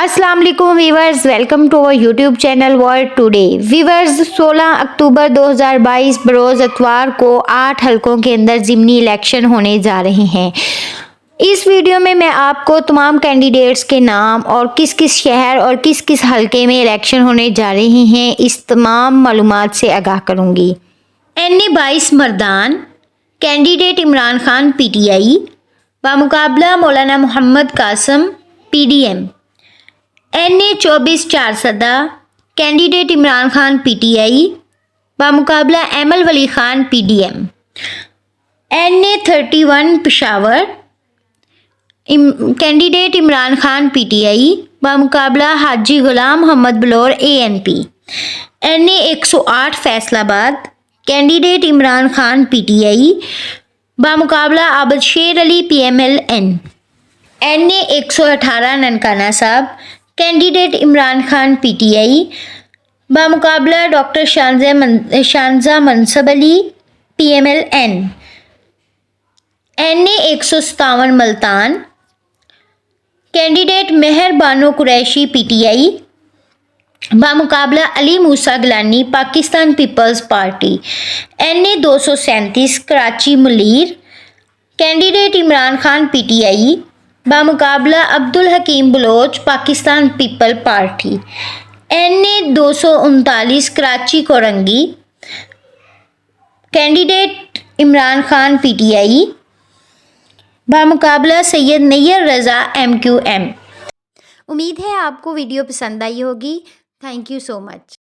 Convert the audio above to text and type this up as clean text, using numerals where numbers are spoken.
अस्सलाम वालेकुम viewers, welcome to our YouTube channel world today. Viewers, 16 अक्टूबर 2022 बरोज़ इतवार को 8 हलकों के अंदर ज़िमनी इलेक्शन होने जा रहे हैं। इस वीडियो में मैं आपको तमाम कैंडिडेट्स के नाम और किस किस शहर और किस किस हलके में इलेक्शन होने जा रहे हैं, इस तमाम मालूमात से आगाह करूँगी। NA 22 Mardan, candidate Imran Khan PTI, बामुकाबला Maulana Mohammad Qasim PDM। NA 24 Charsadda, candidate Imran Khan PTI, बामुकाबला Aimal Wali Khan PDM। NA 31 Peshawar, candidate Imran Khan PTI, बामुकाबला Haji Ghulam Mohammad Bilour ANP। NA 108 Faisalabad, candidate Imran Khan PTI, बामुकाबला Abid Sher Ali PMLN। NA 118 Nankana Sahib, candidate Imran Khan PTI, बामुकाबला doctor Shanza Mansab Ali PMLN। NA 157 Multan, candidate मेहर बानो कुरैशी PTI, बामुकाबला Ali Musa Gilani Pakistan people's party. NA 237 Karachi Malir, candidate Imran Khan PTI, बामुकाबला Abdul Hakeem Baloch Pakistan people party. NA 239 Karachi Korangi, candidate Imran Khan PTI, बामुकाबला Syed Nayyar Raza MQM। उम्मीद है आपको वीडियो पसंद आई होगी। Thank you so much.